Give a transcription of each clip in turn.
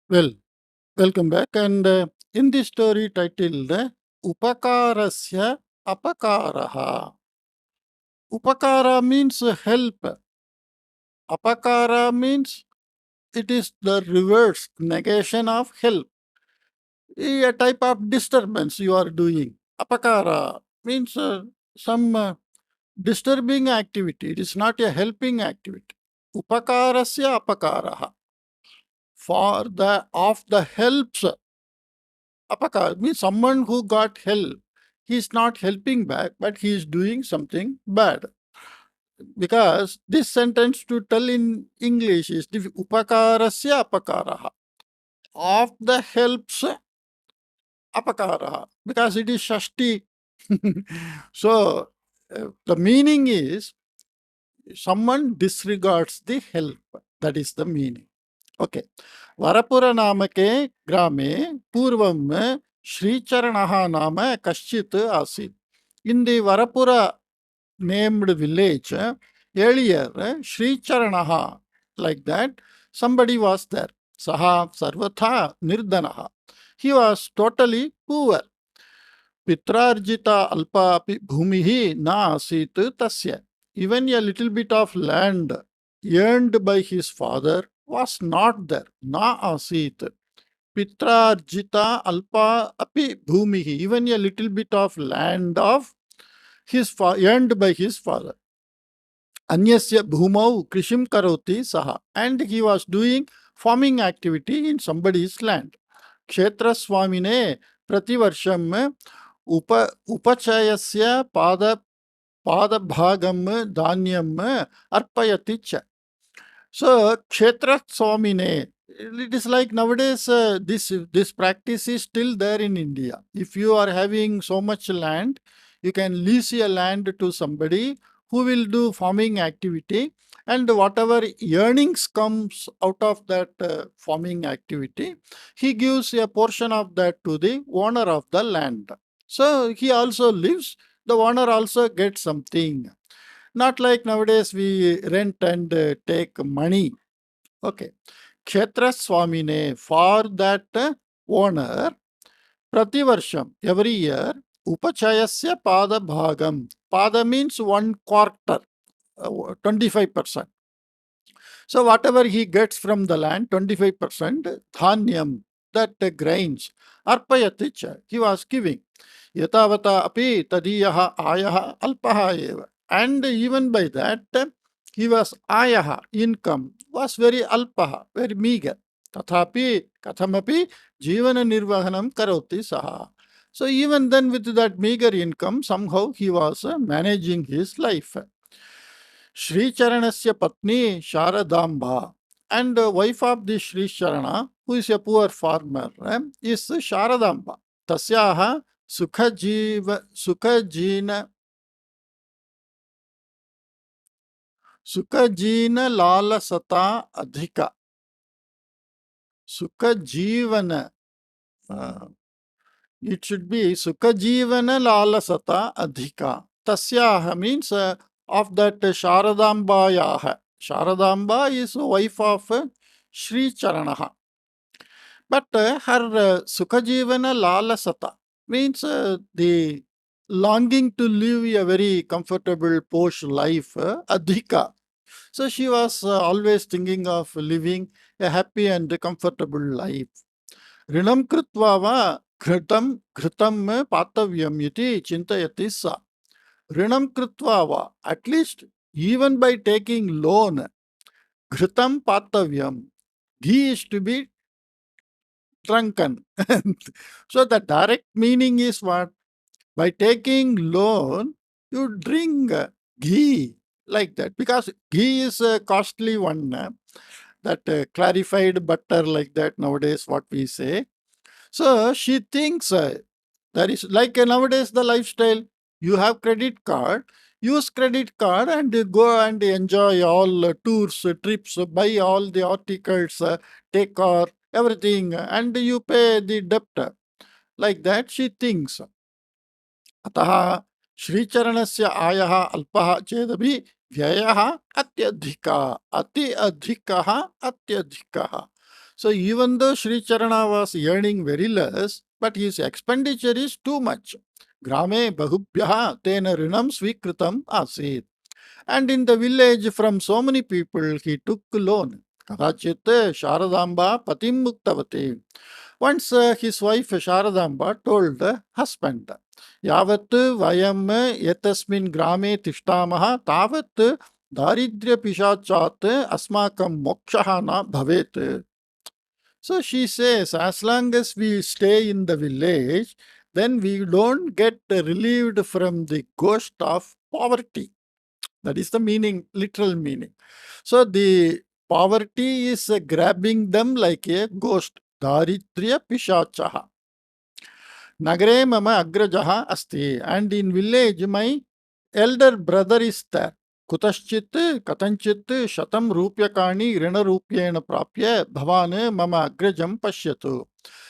Well, welcome back. And in this story titled Upakarasya Apakaraha. Upakara means help. Apakara means it is the reverse, negation of help. A type of disturbance you are doing. Apakara means some disturbing activity. It is not a helping activity. Upakarasya Apakaraha. For the of the helps. Apakar means someone who got help. He is not helping back, but he is doing something bad. Because this sentence to tell in English is upakarasya apakaraha. Of the helps apakaraha. Because it is shashti. So the meaning is someone disregards the help. That is the meaning. Okay. वरपुर नामके ग्रामे पूर्वं श्रीचरणः नाम कश्चित् आसीत्. In the Varapura named village, earlier Sricharanaha, like that, somebody was there. Saha sarvatha nirdanaha. He was totally poor. Pitrarjita alpa api bhumihi na asit tasya. Even a little bit of land earned by his father was not there. Na asit. Pitrarjita alpa api bhumihi. Even a little bit of land of his earned by his father. Anyasya bhumau krishim karoti saha. And he was doing farming activity in somebody's land. Kshetra swamine प्रतिवर्षम उपचयस्य पादभागं धान्यं अर्पयति च. So kshetra swamine, it is like nowadays this practice is still there in India. If you are having so much land, you can lease a land to somebody who will do farming activity, and whatever earnings comes out of that farming activity, he gives a portion of that to the owner of the land. So he also lives, the owner also gets something. Not like nowadays we rent and take money. Okay. Kshetra Swamine, for that owner, Prativarsham, every year, Upachayasya Pada Bhagam. Pada means 1/4, 25%. So whatever he gets from the land, 25%, dhanyam, that grains, arpayaticha, he was giving. Yatavata api tadiyaha ayaha alpaha eva. And even by that, he was ayaha, income, was very alpaha, very meager. Tathapi, kathamapi, jivana nirvahanam karoti saha. So even then with that meager income, somehow he was managing his life. Sri Charanasya Patni Sharadamba, and wife of the Sri Charana, who is a poor farmer, is Sharadamba. Tasyaha Sukhajina Lalasata Adhika. Sukhajivana. It should be Sukhajivana Lalasata Adhika. Tasyaha means of that Sharadambayaha. Sharadamba is wife of Sri Charanaha. But her Sukhajivana Lalasata means the longing to live a very comfortable, posh life, Adhika. So she was always thinking of living a happy and comfortable life. Rinam krutva va घृतं घृतं पातव्यम iti chintayati sa. Rinam krutva va, at least even by taking loan, घृतं पातव्यम, ghee is to be drunken. So the direct meaning is what? By taking loan, you drink ghee, like that, because ghee is a costly one. That clarified butter, like that nowadays what we say. So she thinks that is like nowadays the lifestyle. You have credit card, use credit card and go and enjoy all tours, trips, buy all the articles, take car, everything, and you pay the debt. Like that she thinks. अतः श्रीचरणस्य आयः अल्पः चेदपि व्ययः अत्यधिकः, अति अधिकः, अत्यधिकः. So even though Sri Charana was earning very less, but his expenditure is too much. Grame bahubhyaha tena rinam svikritam asit. And in the village, from so many people, he took loan. Kadachit Sharadamba patim muktavati. Once his wife Sharadamba told the husband, Yavat vayam etasmin grame tishtamaha tavat daridrya pishachat asmakam mokshaha na bhavet. So she says, as long as we stay in the village, then we don't get relieved from the ghost of poverty. That is the meaning, literal meaning. So the poverty is grabbing them like a ghost. Daridrya pishachaha. Nagare mama agrajaha asti. And in village, my elder brother is there. Kutaschit katanchit shatam rupyakani rina rupyena prapya bhavan mama agrajam pashyatu.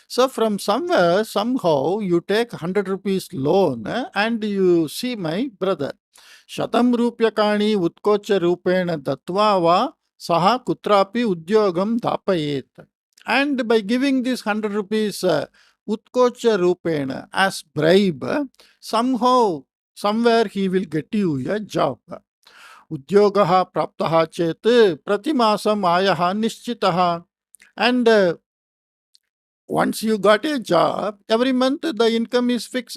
So from somewhere, somehow, you take 100 rupees loan and you see my brother. Shatam rupyakani utkocha rupena datva va saha kutrapi udyogam dapayet. And by giving this 100 rupees utkocha rupena as bribe, somehow, somewhere he will get you a job. Udyogaha praptaha chet pratimasam ayaha nischitaha. And once you got a job, every month the income is fixed.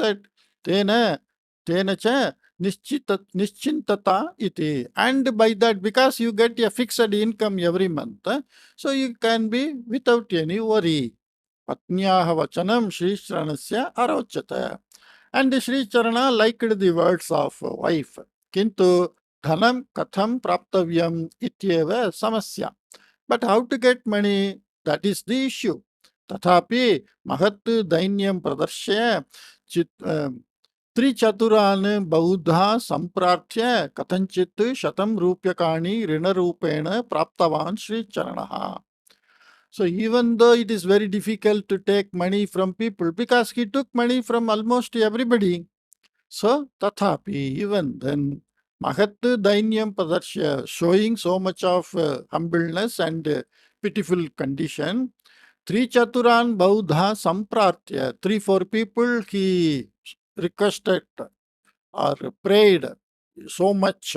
Tena, tena cha nischintata iti. And by that, because you get a fixed income every month, so you can be without any worry. Patnyaha vachanam Sri Charanasya arochata. And Sri Charana liked the words of wife. Kintu dhanam katham praptavyam ityeva samasya. But how to get money, that is the issue. Tathapi mahat dainyam pradarshya त्रिचतुरान् Buddha संप्रार्थ्य कथंचित् शतं रूप्यकाणि ऋणरूपेण प्राप्तवान् श्रीचरणः. So even though it is very difficult to take money from people, because he took money from almost everybody, so tathapi, even then, mahat dainyam pradarshya, showing so much of humbleness and pitiful condition, Trichaturan Baudha Samprartya, 3-4 people he requested or prayed so much.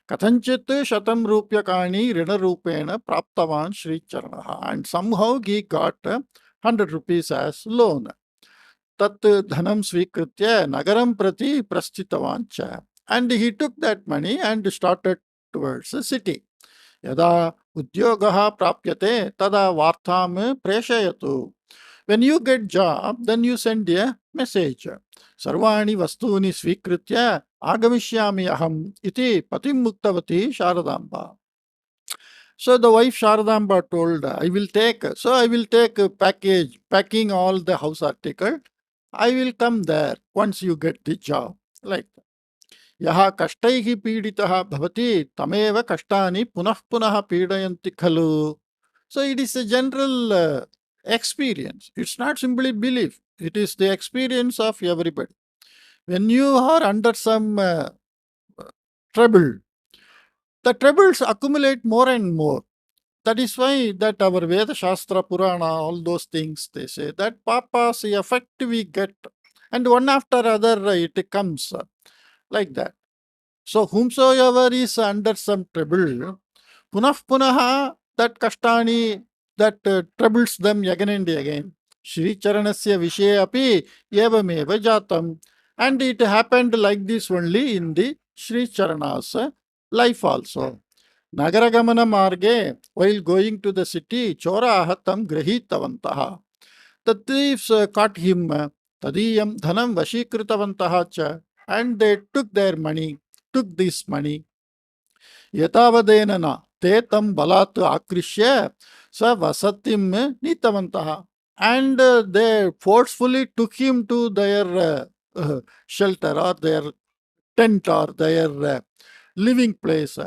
Kathanchit Shatam Rupyakani Rina Rupena Praptavan Sri Charanaha. And somehow he got 100 rupees as loan. Tat Dhanam Svikritya Nagaram Prati Prasthitavan cha. And he took that money and started towards the city. Yada Udyogaha Prapyate Tada Vartham Preshayatu. When you get job, then you send a message. Sarvani Vastuni Svikritya Agamishyami Aham iti Patim Muktavati Sharadamba. So the wife Sharadamba told, I will take a package, packing all the house article. I will come there once you get the job. Like that. Yaha kashtaihi piditaha bhavati tameva kashtani punah punaha pidayanti khalu. So it is a general experience. It's not simply belief. It is the experience of everybody. When you are under some trouble, the troubles accumulate more and more. That is why that our Veda Shastra, Purana, all those things, they say that papa's effect we get, and one after other it comes like that. So whomsoever is under some trouble, punah punaha, that kashtani, that troubles them again and again. Shri Charanasya Vishe api evameva jatam. And it happened like this only in the Shri Charana's life also. Nagaragamana marge, while going to the city, chora ahatam grahitavantaha. The thieves caught him, tadiyam dhanam vashikritavantaha cha, and they took their money, took this money. Yatavadenana te tam balat akrishya sa vasatim nitavantaha. And they forcefully took him to their shelter or their tent or their living place.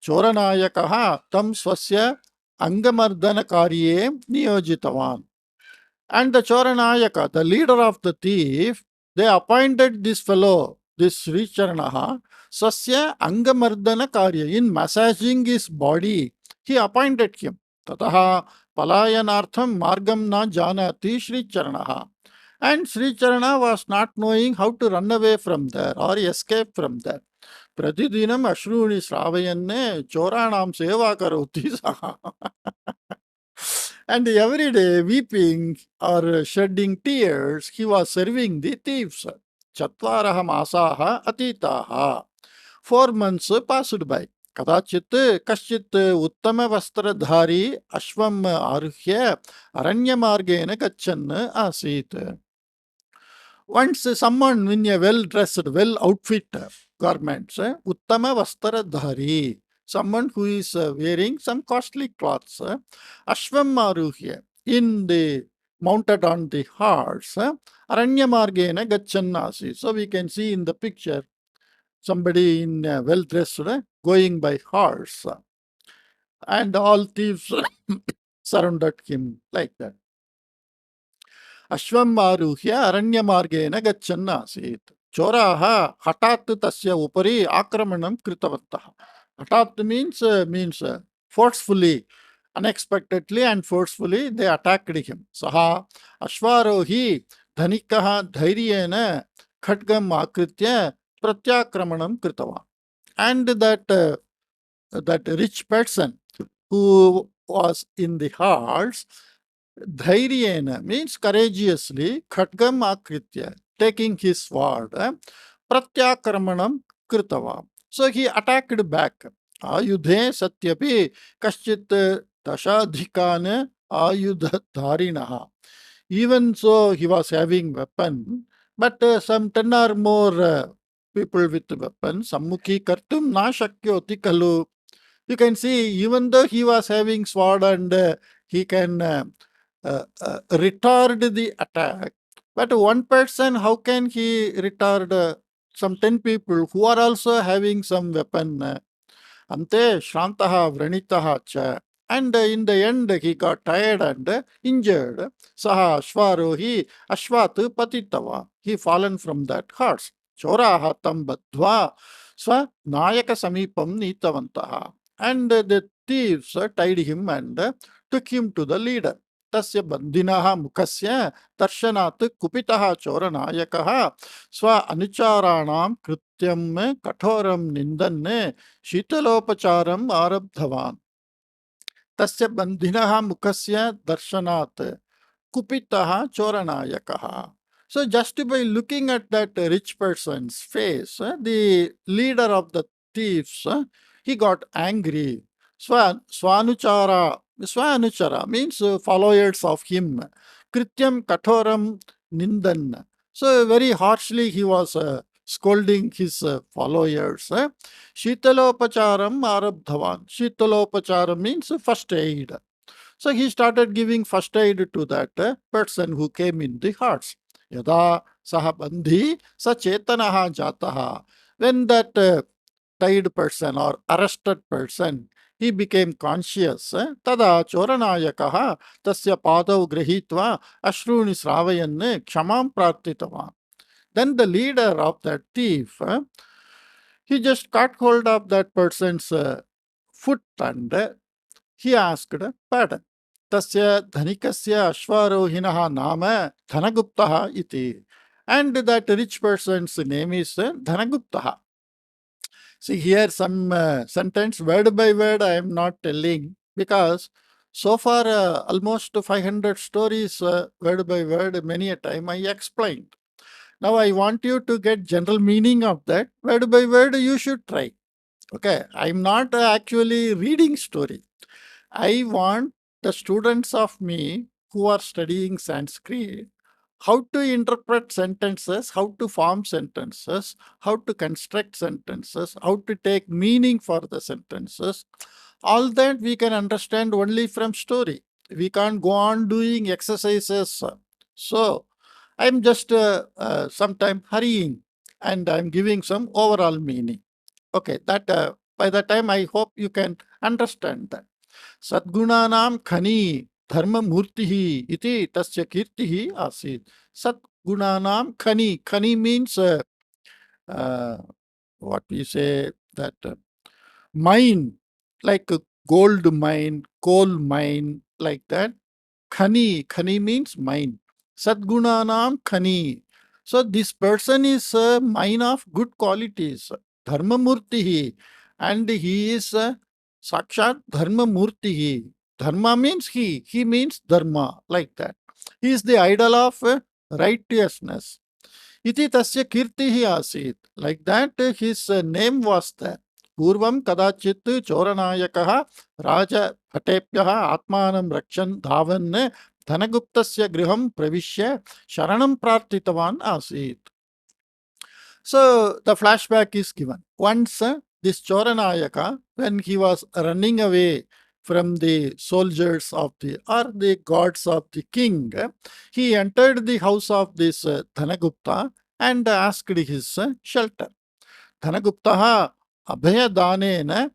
Choranayakaha tam swasya angamardana karye niyojitavan. And the Choranayaka, the leader of the thief, they appointed this fellow, this Sri Charanaha, Sasya Angamardana Karya, in massaging his body, he appointed him. Tataha palayanartham margam na janati Sri Charanaha. And Sri Charana was not knowing how to run away from there or escape from there. Pratidinam ashruni sravayanne choranam seva karoti saha. And every day, weeping or shedding tears, he was serving the thieves. Chatvaraha masaha atitaha. 4 months passed by. कदाचित् कश्चित् उत्तमवस्त्रधारी अश्वम् आरुह्य अरण्यमार्गेण गच्छन् आसीत्. Once someone in a well-dressed, well-outfit garments, uttama vastradhari, someone who is wearing some costly clothes, ashvam maruhya, in the mounted on the horse, aranyamargena gacchannasi. So we can see in the picture somebody in well-dressed going by horse, and all thieves surrounded him like that. अश्वम् आरुह्य अरण्यमार्गेण गच्छन् आसीत्. चोराः हठात् तस्य उपरि आक्रमणं कृतवन्तः. हठात् means forcefully, unexpectedly and forcefully they attacked him. सः अश्वारोही धनिकः धैर्येण खड्गम् आकृत्य प्रत्याक्रमणं कृतवान्. And that rich person who was in the horse, dhairyena means courageously, khatgam akritya, taking his sword, pratyakramanam kritava. So he attacked back. Ayudhe satyapi kaschit dashadhikane ayudharinaha. Even so, he was having weapon, but some 10 or more people with weapons, sammukhi kartum na shakyoti kalu. You can see, even though he was having sword and he can retard the attack, but one person, how can he retard some 10 people who are also having some weapon? Ante Shrantaha Vranitaha cha. And in the end, he got tired and injured. Saha Ashvarohi Ashvat Patitava. He fallen from that horse. Choraha tam badhva swa nayaka samipam nitavantaha. And the thieves tied him and took him to the leader. तस्य बन्धिनः मुखस्य दर्शनात् कुपितः चोरनायकः स्व अनुचाराणां कृत्यं कठोरं निन्दन् शीतलोपचारम् आरब्धवान्. तस्य बन्धिनः मुखस्य दर्शनात् kupitaha choranayakaha. So just by looking at that rich person's face, the leader of the thieves, he got angry. Swanuchara means followers of him. Krityam kathoram nindan. So very harshly he was scolding his followers. Shitalopacharam arabdhavan. Shitalopacharam means first aid. So he started giving first aid to that person who came in the hearts. Yada saha bandhi sachetanaha jataha. When that tied person or arrested person, he became conscious. Tada choranayakaha tasya padau grahitva ashruni sravayan kshamam prartitavan. Then the leader of that thief, he just caught hold of that person's foot and he asked pardon. Tasya dhanikasya ashvarohinah nama Dhanaguptaha iti. And that rich person's name is Dhanaguptaha. See here some sentence word by word I am not telling because so far almost 500 stories word by word many a time I explained. Now I want you to get general meaning of that. Word by word you should try. Okay, I am not actually reading story. I want the students of me who are studying Sanskrit how to interpret sentences, how to form sentences, how to construct sentences, how to take meaning for the sentences. All that we can understand only from story. We can't go on doing exercises. So I'm just sometime hurrying and I'm giving some overall meaning. Okay, that by the time I hope you can understand that. सद्गुणानां खनी धर्ममूर्तिः इति तस्य कीर्तिः आसीत्. सद्गुणानां खनी. Khani means what we say that mine, like a gold mine, coal mine, like that. Khani means mine. Sadgunanam khani. So this person is a mine of good qualities. Dharmamurtihi. And he is Sakshat Dharmamurtihi. Dharma means he. He means dharma. Like that. He is the idol of righteousness. Iti tasya kirtihi asit. Like that, his name was there. पूर्वं कदाचित् चोरनायकः राजभटेभ्यः आत्मानं रक्षन् धावन् धनगुप्तस्य गृहं प्रविश्य शरणं प्रार्थितवान् आसीत्. So the flashback is given. Once this Choranayaka, when he was running away from the soldiers of the or the gods of the king, he entered the house of this Dhanagupta and asked his shelter. Dhanagupta abhayadanen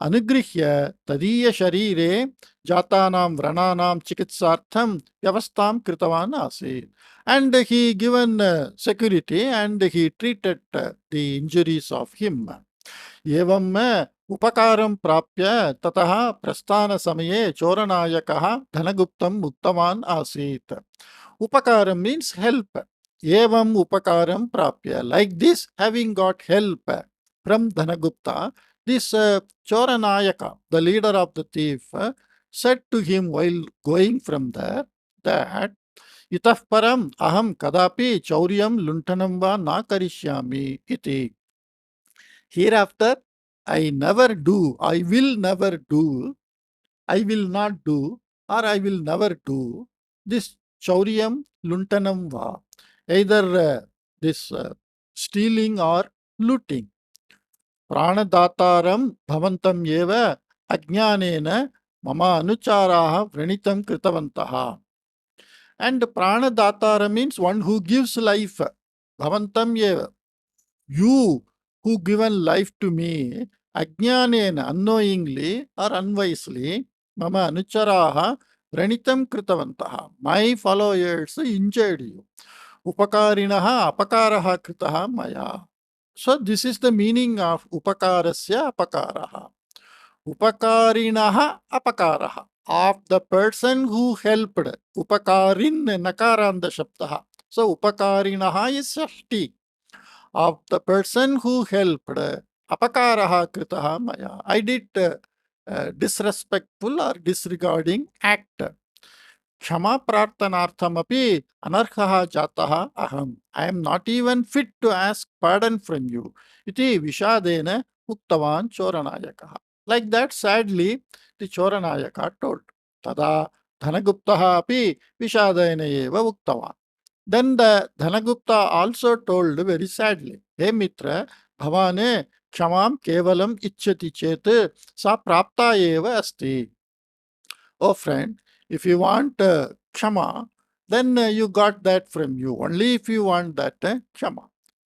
अनुगृह्य तदीय शरीरे जातानां व्रणानां चिकित्सार्थं व्यवस्थां कृतवान् आसीत्. And he given security and he treated the injuries of him. एवं उपकारं प्राप्य ततः प्रस्थानसमये चोरनायकः धनगुप्तम् उक्तवान् आसीत्. Upakaram means help. Evam upakaram prapya. Like this, having got help from Dhanagupta, this Choranayaka, the leader of the thief, said to him while going from there that itah param aham kadapi chauryam luntanam va na karishyami iti. Hereafter, I never do, I will never do, I will not do, or I will never do this chauryam luntanam va, either this stealing or looting. Pranadataram bhavantam eva ajnanena mama anucharaha vranitam kritavantaha. And pranadattara means one who gives life. Bhavantam eva. You who given life to me, ajnanena, unknowingly or unwisely, mama anucharaha vranitam kritavantaha. My followers injured you. Upakarinaha apakaraha kritaha maya. So this is the meaning of Upakarasya Apakaraha. Upakarinaha Apakaraha. Of the person who helped. Upakarin nakaranda shabdaha. So Upakarinaha is Shashti. Of the person who helped. Apakaraha kritaha maya. I did disrespectful or disregarding act. Kshama prarthanarthamapi anarhaha jataha aham. I am not even fit to ask pardon from you. Iti vishadena uktavan choranayakaha. Like that, sadly, the Choranayaka told. Tada Dhanaguptaha api vishadena eva uktavan. Then the Dhanagupta also told very sadly, Hey Mitra, bhavane kshamam kevalam icchati chet sa prapta eva asti. Oh friend, if you want kshama, then you got that from you. Only if you want that kshama.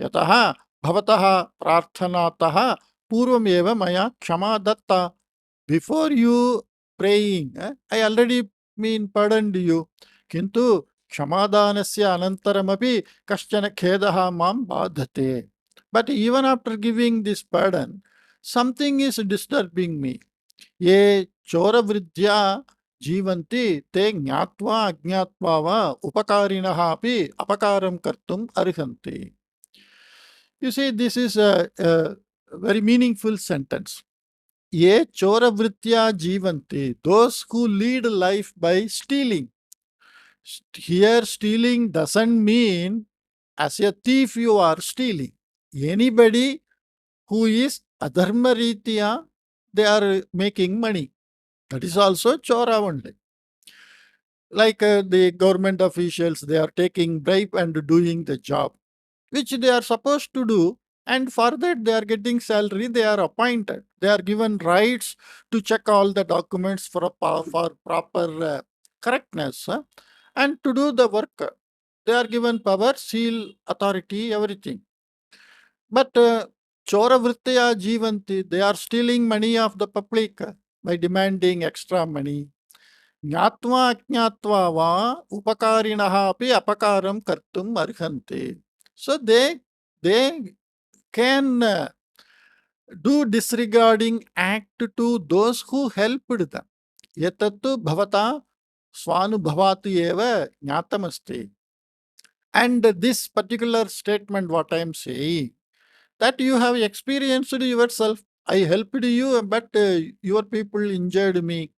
Yataha bhavataha prarthanataha purvameva maya kshama datta. Before you praying, I already pardoned you. Kintu kshamadhanasya anantaramapi kaschana khedaha mam badhate. But even after giving this pardon, something is disturbing me. ये चोरवृद्ध्या जीवन्ति ते ज्ञात्वा अज्ञात्वा वा उपकारिणः अपि अपकारं कर्तुम् अर्हन्ति. You see, this is a very meaningful sentence. ये चोरवृत्त्या जीवन्ति, those who lead life by stealing. Here stealing doesn't mean as a thief you are stealing. Anybody who is adharma ritya, they are making money. That is also chora only. Like the government officials, they are taking bribe and doing the job, which they are supposed to do. And for that, they are getting salary, they are appointed. They are given rights to check all the documents for proper correctness and to do the work. They are given power, seal, authority, everything. But chora vrittaya jivanti, they are stealing money of the public by demanding extra money. ज्ञात्वा अज्ञात्वा वा उपकारिणः अपि अपकारं कर्तुम् अर्हन्ति. So they can do disregarding act to those who helped them. एतत्तु भवता svanubhavati eva jnatamasti. And this particular statement, what I am saying, that you have experienced yourself. I helped you, but your people injured me.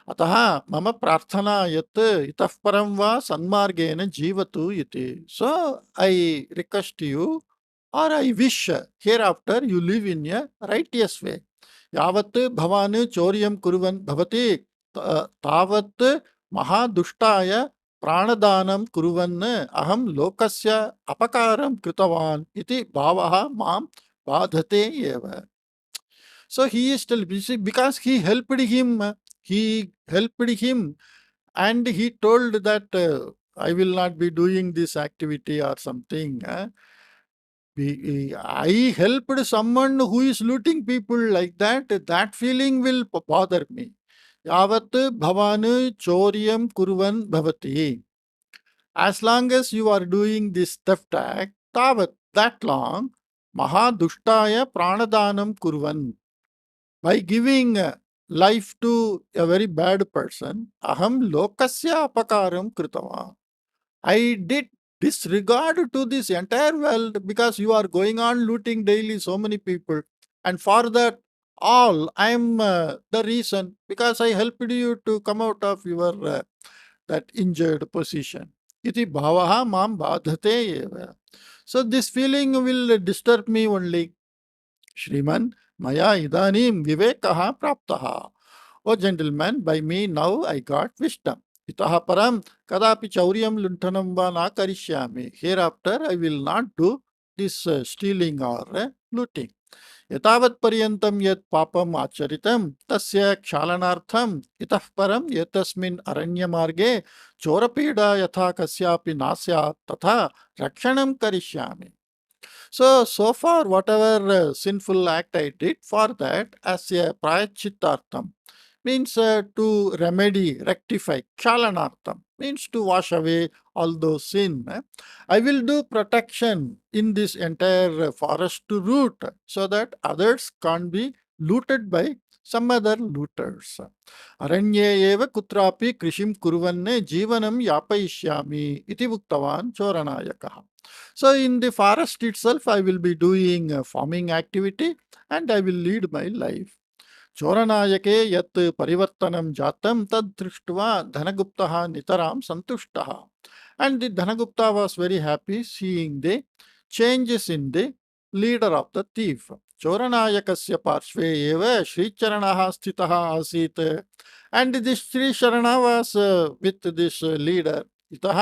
अतः मम प्रार्थना यत् इतः परं वा सन्मार्गेण जीवतु इति. So I request you, or I wish hereafter you live in a righteous way. यावत् भवान् चौर्यं कुर्वन् भवति तावत् महादुष्टाय प्राणदानं कुर्वन् अहं लोकस्य अपकारं कृतवान् इति भावः मां बाधते एव. So he is still busy because he helped him. He helped him, and he told that I will not be doing this activity or something. I helped someone who is looting people like that. That feeling will bother me. Yavat bhavan choryam kurvan bhavati. As long as you are doing this theft act, tavat, that long, mahadushtaya pranadanam kurvan. By giving life to a very bad person, aham lokasya apakaram kritavan. I did disregard to this entire world because you are going on looting daily so many people. And for that all, I am the reason because I helped you to come out of your that injured position. Iti bhavaha mam badhate eva. So this feeling will disturb me only. Shriman, Maya idanim vivekaha praptaha. Oh gentleman, by me now I got wisdom. Itaha param kadapi chauryam luntanam va na karishyami. Hereafter I will not do this stealing or looting. एतावत् पर्यन्तं यत् पापम् आचरितं तस्य क्षालनार्थम् इतः परम् एतस्मिन् अरण्यमार्गे चोरपीडा यथा कस्यापि न स्यात् तथा रक्षणं करिष्यामि. So far, whatever sinful act I did, for that, as a prayachittartham, means to remedy, rectify, kshalanartham, means to wash away all those sin. I will do protection in this entire forest route so that others can't be looted by some other looters. Aranye eva kutrapi krishim kurvanne jivanam yapayishyami iti uktavan choranayakaha. So in the forest itself, I will be doing a farming activity and I will lead my life. Choranayake yat parivartanam jatam tad drishtva Dhanaguptaha nitaram santushtaha. And the Dhanagupta was very happy seeing the changes in the leader of the thief. Choranayakasya parshve eva Sri Charanaha sthitaha asit. And this Sri Sharana was with this leader. इतः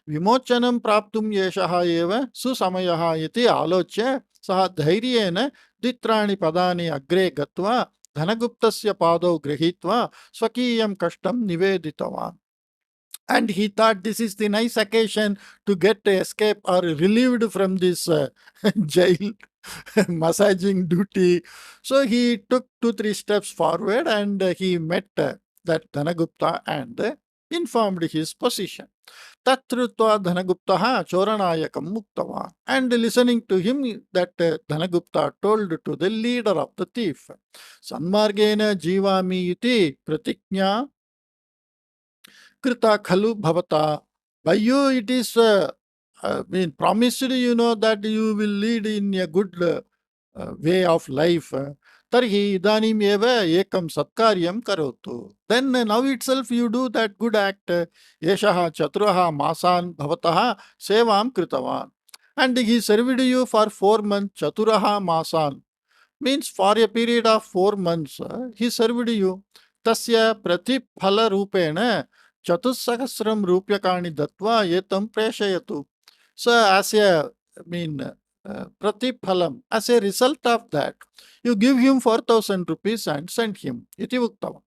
विमोचनं प्राप्तुं एषः एव सुसमयः इति आलोच्य सः धैर्येण द्वित्राणि पदानि अग्रे गत्वा धनगुप्तस्य पादौ गृहीत्वा स्वकीयं कष्टं निवेदितवान्. And he thought this is the nice occasion to get escape or relieved from this jail massaging duty. So he took 2-3 steps forward and he met that Dhanagupta and informed his position. Tatrutva Dhanaguptaha Choranayakam Muktava. And listening to him, that Dhanagupta told to the leader of the thief, Sanmargena Jivami iti Pratiknya Krita Khalu Bhavata. By you it is promised, that you will lead in a good way of life. Tarhi idanim eva ekam satkaryam karotu. Then now itself you do that good act. Yeshaha chaturaha masan bhavataha sevam kritavan. And he served you for 4 months. Chaturaha masan means for a period of 4 months. He served you. Tasya pratiphala rupena chatusahasram rupyakani datva etam preshayatu. So as a, pratiphalam, as a result of that, you give him 4,000 rupees and send him. Iti uktava.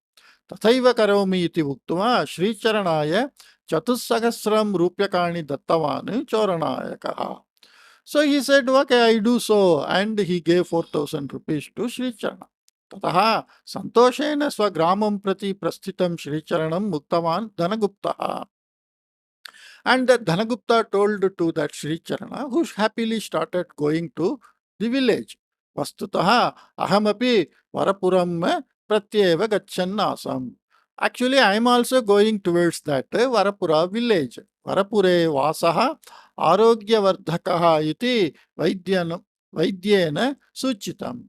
Tathaiva karomi iti uktava Sri Charanaya chatusahasram rupyakani dattavanu choranayakaha. So he said, okay, I do so. And he gave 4,000 rupees to Sri Charana. Tataha santoshena swagramam prati prasthitam Sri Charanam muktavan Dhanaguptaha. And that Dhanagupta told to that Sri Charana, who happily started going to the village. Vastutaha ahamapi varapuram pratyeva gacchannasam. Actually, I am also going towards that Varapura village. Varapure Vasaha Arogyavardhakaha iti Vaidyena Suchitam.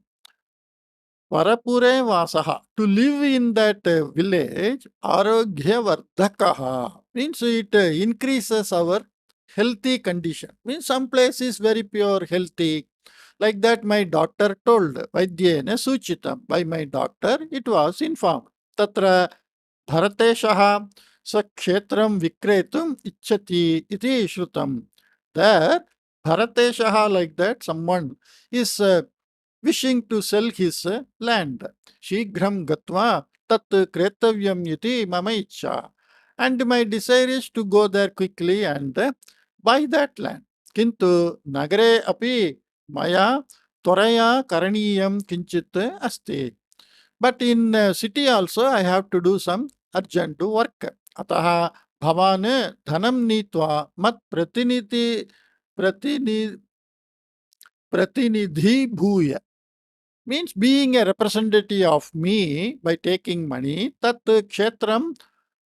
Varapure Vasaha. To live in that village, Arogyavardhakaha means it increases our healthy condition. Means some place is very pure, healthy. Like that, my doctor told, Vaidyena Suchitam. By my doctor, it was informed. Tatra भरतेशः स्वक्षेत्रं विक्रेतुम् इच्छति इति श्रुतं. There, Bharateshaha, like that, someone is wishing to sell his land. Shighram gatva tat kretavyam iti mama ichha. And my desire is to go there quickly and buy that land. Kintu nagare api maya tvaraya karaniyam kinchit asti. But in city also I have to do some urgent work. Ataha bhavan dhanam nitva mat pratini, pratinidhi bhuya. Means being a representative of me by taking money, tat kshetram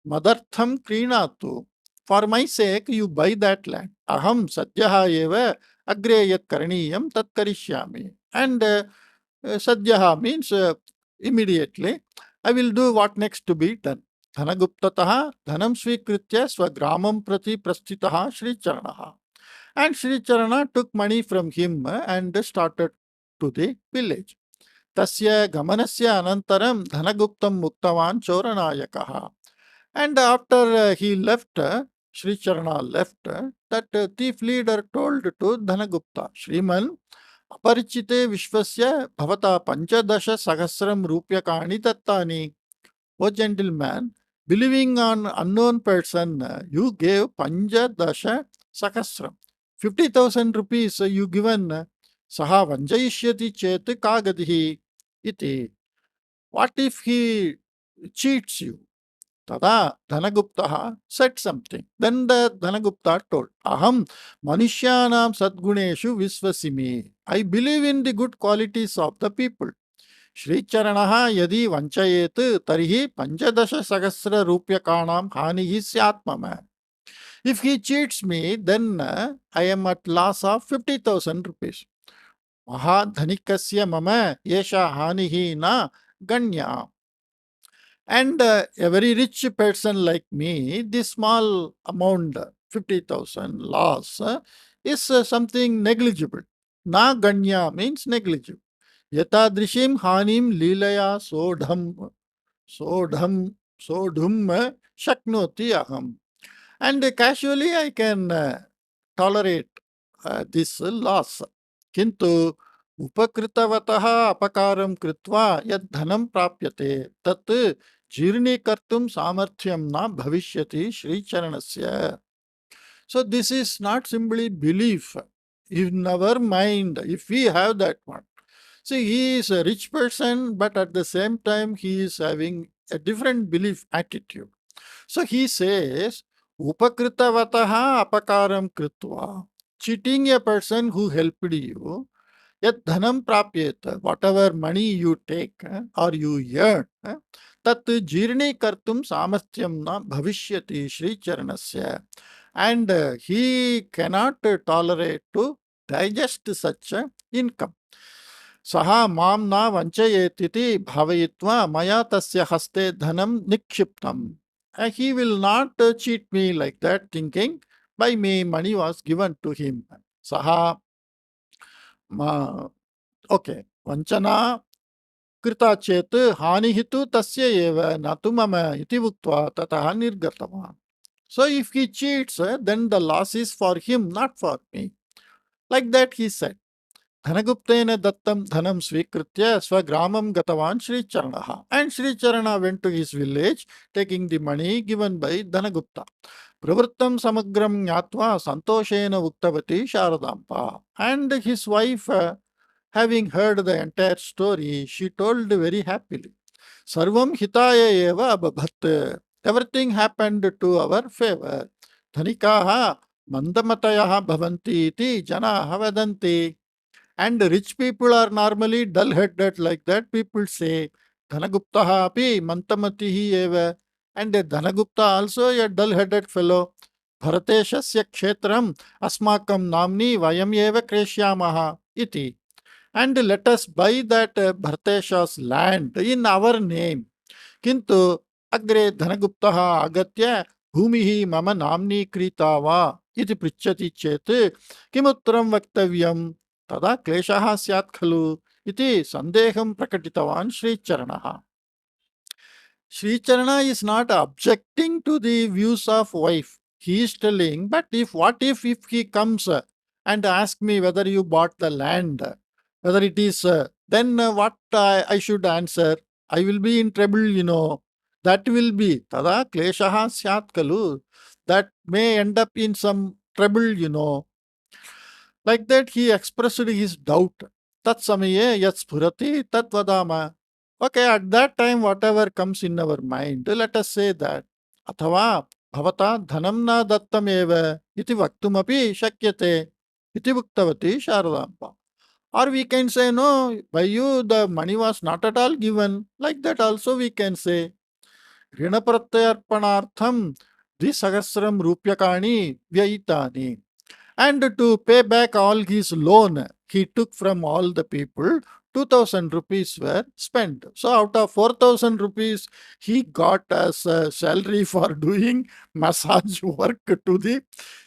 madartham krinatu. For my sake, you buy that land. Aham sadyaha eva agre yat karaniyam tat karishyami. And Sadhyaha means immediately. I will do what next to be done. Dhanaguptataha dhanam svikritya swagramam prati prasthitaha Sri Charanaha. And Sri Charana took money from him and started to the village. Tasya gamanasya anantaram dhanaguptam muktavan choranayakaha. And after he left, Sri Charana left, that thief leader told to Dhanagupta, Shriman, अपरिचिते विश्वस्य भवता पंचदश सहस्रम रूप्यकाणि दत्तानि. O gentleman, believing on unknown person, you gave panchadasha sahasram. 50,000 rupees you given. Saha vanjayishyati chet kagadihi iti. What if he cheats you? Tada Dhanagupta said something. Then the Dhanagupta told, Aham Manishyanam Sadguneshu Visvasimi. I believe in the good qualities of the people. Sri Charanaha Yadi Vanchayet Tarihi Panchadasha Sahasra Rupyakanam Hanihi Syatmama. If he cheats me, then I am at loss of 50,000 rupees. Mahadhanikasya mama yesha hanihi na ganya. And a very rich person like me, this small amount, 50,000 loss, is something negligible. Na ganya means negligible. Yatadrishim hanim lilaya sodham shaknoti aham. And casually I can tolerate this loss. Kintu upakritavataha apakaram kritva yad dhanam prapyate tat जीर्णीकर्तुम सामर्थ्यम न भविष्यति Shri चरणस्य. So this is not simply belief in our mind. If we have that one, see, he is a rich person, but at the same time he is having a different belief attitude. So he says, upakritavataha apakaram kritva. Cheating a person who helped you, yat dhanam prapyet, whatever money you take or you earn, tat jirni kartum samarthyam na bhavishyati Sri Charanasya. And he cannot tolerate to digest such income. Saha mam na vanchayetiti bhavayitva maya tasya haste dhanam nikshiptam. He will not cheat me like that, thinking by me money was given to him. Saha ma, okay, vanchana कृता चेत हानिः तु तस्य एव न तु मम इति उक्त्वा ततः निर्गतवान्. So if he cheats, then the loss is for him, not for me. Like that he said. Dhanaguptena dattam dhanam svikritya swagramam gatavan Sri Charanaha. And Sri Charana went to his village, taking the money given by Dhanagupta. Pravrittam samagram nyatva santoshena uktavati Sharadampa. And his wife, having heard the entire story, she told very happily, Sarvam hitaya eva abhabhat. Everything happened to our favor. Dhanikaha mandamatayaha bhavanti iti janaha vadanti. And rich people are normally dull-headed, like that people say. Dhanaguptaha api mantamatihi eva. And Dhanagupta also a dull-headed fellow. Bharateshasya kshetram asmakam namni vayam eva kreshyamaha iti. And let us buy that Bharatesha's land in our name. Kintu agre Dhanaguptaः आगत्य भूमिः मम नाम्नी क्रीता वा इति पृच्छति चेत् किमुत्तरं वक्तव्यं तदा क्लेशः स्यात् खलु इति सन्देहं प्रकटितवान् श्रीचरणः. Sri Charana is not objecting to the views of wife. He is telling, but if he comes and asks me whether you bought the land, whether it is, then what I should answer? I will be in trouble. That will be tada kleshaha syat kalu. That may end up in some trouble. Like that, he expressed his doubt. Tat samaye yat spurati tat vadama. Okay, at that time, whatever comes in our mind, let us say that. Athava bhavata dhanam na dattam eva iti vaktumapi shakyate iti uktavati Sharadamba. Or we can say, no, by you the money was not at all given. Like that also we can say. Rina pratyarpanartham dvisahasram rupyakani vyayitani. And to pay back all his loan he took from all the people, 2000 rupees were spent. So out of 4000 rupees he got as a salary for doing massage work to the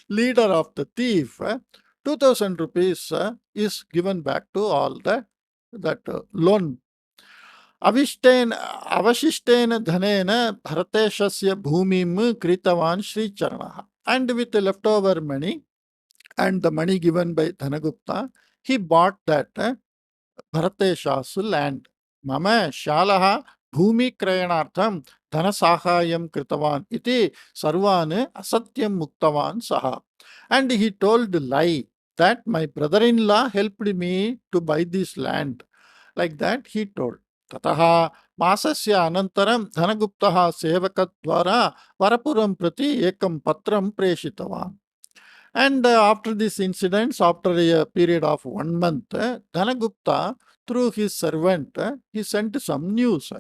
leader of the thief. 2000 rupees is given back to all that loan. Avashishten dhanena bharateshasya bhumim kritavan Sri Charanaha. And with the leftover money and the money given by Dhanagupta, he bought that Bharatesha's land. Mama Shalaha Bhumi Krayanartham Dhanasahayam Kritavan iti Sarvan Asatyam Muktavan Saha. And he told the lie that my brother-in-law helped me to buy this land. Like that he told. Tataha Masasya Anantaram Dhanaguptaha Sevakadvara Varapuram Prati Ekam Patram Preshitavan. And after this incident, after a period of 1 month, Dhanagupta, through his servant, he sent some news.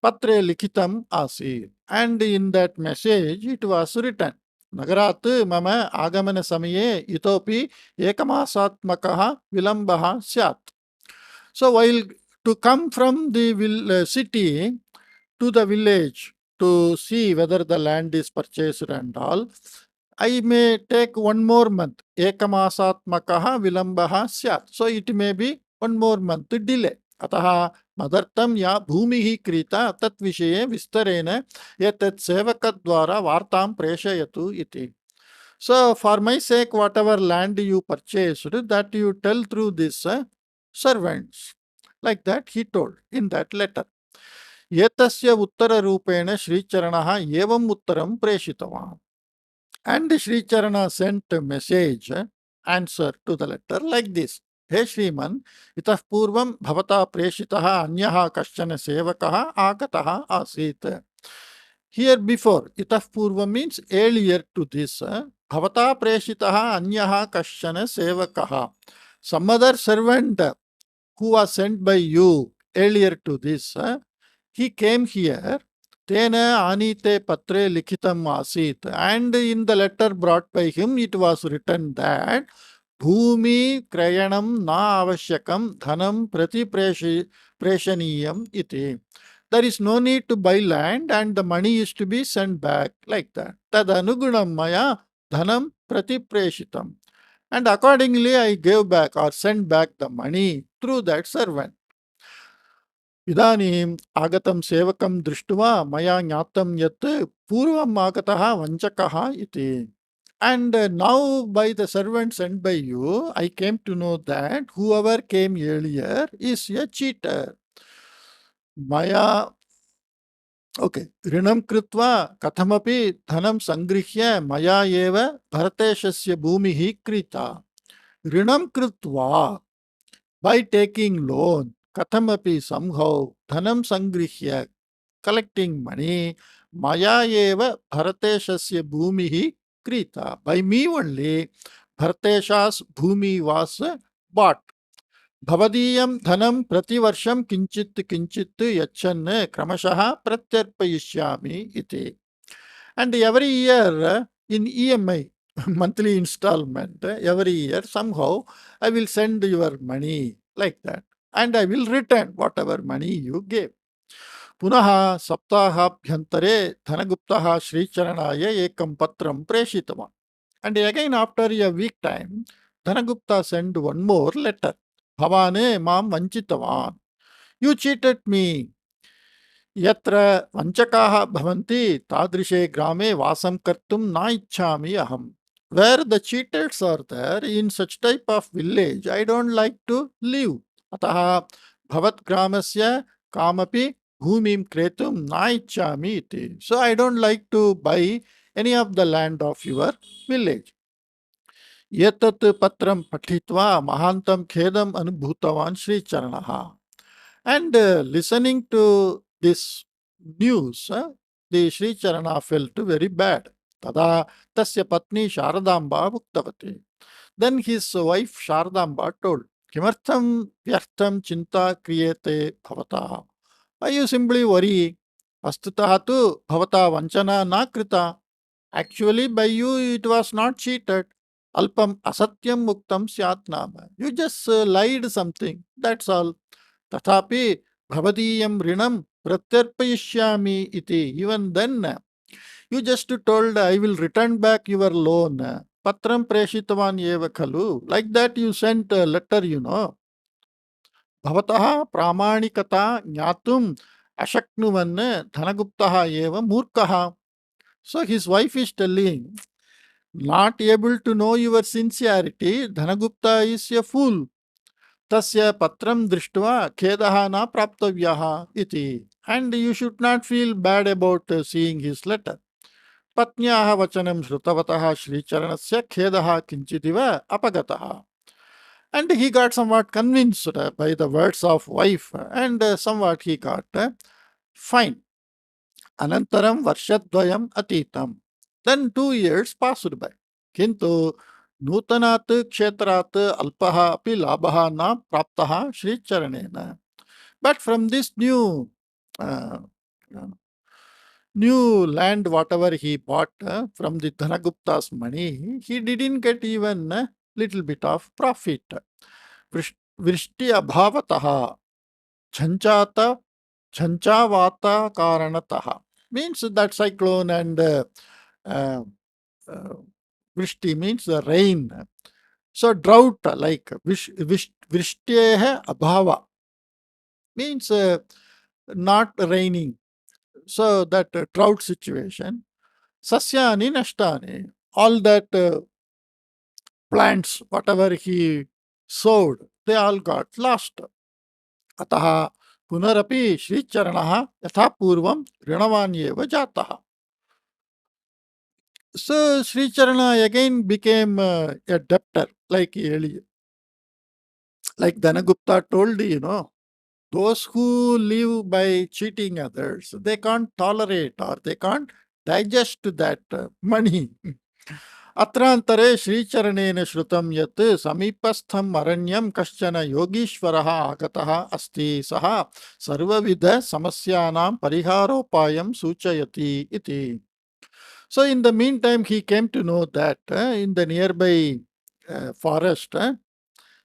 Patre likitam asi. And in that message, it was written, Nagarat mama agamana samaye itopi ekamasatmakaha vilambaha syat. So while to come from the city to the village to see whether the land is purchased and all, I may take 1 more month. Ekamasatmakaha vilambaha syat. So it may be 1 more month delay. Ataha madartam ya bhumihi krita tat vishaye vistarena yatat sevakadvara vartam preshayatu iti. So for my sake, whatever land you purchased, that you tell through this servants. Like that he told in that letter. Etasya uttara rupena Sri Charanaha evam uttaram preshitavan. And Sri Charana sent a message, answer to the letter like this. He Shriman, itah purvam bhavata preshitaha anyaha kaschana sevakaha agataha asit. Here before, itah purvam means earlier to this. Bhavata preshitaha anyaha kaschana sevakaha. Some other servant who was sent by you earlier to this, he came here. Tena anite patre likitam asit. And in the letter brought by him, it was written that Bhumi krayanam na avashyakam dhanam prati preshaniyam iti. There is no need to buy land and the money is to be sent back like that. Tad anugunam maya dhanam prati preshitam. And accordingly, I gave back or sent back the money through that servant. Idanim agatam sevakam drishtva maya jnatam yat purvam agataha vanchakaha iti. And now by the servant sent by you, I came to know that whoever came earlier is a cheater. Maya, okay, rinam kritva kathamapi dhanam sangrihya maya eva bharateshasya bhumihi krita. Rinam kritva, by taking loan, kathamapi somehow, dhanam sangrihya, collecting money, maya eva bharateshasya bhumihi krita. By me only, Bharatesha's bhumi was bought. Bhavadiyam dhanam प्रतिवर्षं किंचित किंचित यच्छन् क्रमशः प्रत्यर्पयिष्यामि iti. And every year in EMI, monthly installment, every year somehow I will send your money like that. And I will return whatever money you gave. Punaha saptahabhyantare Dhanaguptaha Sricharanaya ekam patram preshitavan. And again after a week time, Dhanagupta sent one more letter. Bhavane mam vanchitavan. You cheated me. यत्र वञ्चकाः भवन्ति तादृशे ग्रामे वासं कर्तुं न इच्छामि अहम्. Where the cheaters are there, in such type of village, I don't like to live. अतः भवद्ग्रामस्य कामपि भूमिं क्रेतुं न इच्छामि इति. So I don't like to buy any of the land of your village. एतत् पत्रं पठित्वा महान्तं खेदम् अनुभूतवान् श्रीचरणः. And listening to this news, the Sri Charana felt very bad. Tada tasya patni Sharadamba uktavati. Then his wife Sharadamba told, Kimartham vyartham chinta kriyate bhavata. Why you simply worry? Vastutah tu bhavata vanchana na krita. Actually, by you it was not cheated. Alpam asatyam muktam syat nama. You just lied something. That's all. Tathapi bhavadiyam rinam pratyarpayishyami iti. Even then, you just told I will return back your loan. Patram preshitavan eva khalu. Like that you sent a letter, you know. Bhavatah pramanikata jnatum ashaknuvan dhanaguptaha eva murkaha. So his wife is telling, not able to know your sincerity, Dhanagupta is a fool. Tasya patram drishtva khedaha na praptavyah iti. And you should not feel bad about seeing his letter. Patnyaha vachanam shrutavataha Sricharanasya khedaha kinchidiva apagataha. And he got somewhat convinced by the words of wife, and somewhat he got fine. Anantaram varshadvayam atitam. Then 2 years passed by. Kintu नूतनात् क्षेत्रात् अल्पः अपि लाभः न प्राप्तः श्रीचरणेन. But from this uh, new land, whatever he bought from the Dhanagupta's money, he didn't get even a little bit of profit. Vrishti abhavataha chanchata chanchavata karanataha. Means that cyclone and uh, vrishti means the rain. So drought, like vishtyeha abhava means not raining. So that drought situation. Sasyani nashtani, all that plants, whatever he sowed, they all got lost. Ataha punarapi Sricharanah yatha purvam rinavanyeva jataha. So Sricharana again became a debtor like earlier. Like Dhanagupta told, you know, those who live by cheating others, they can't tolerate or they can't digest that money. अत्रान्तरे श्रीचरणेन श्रुतं यत् समीपस्थम् अरण्यं कश्चन योगीश्वरः आगतः अस्ति सः सर्वविध समस्यानां परिहारोपायं सूचयति इति. So in the meantime he came to know that in the nearby forest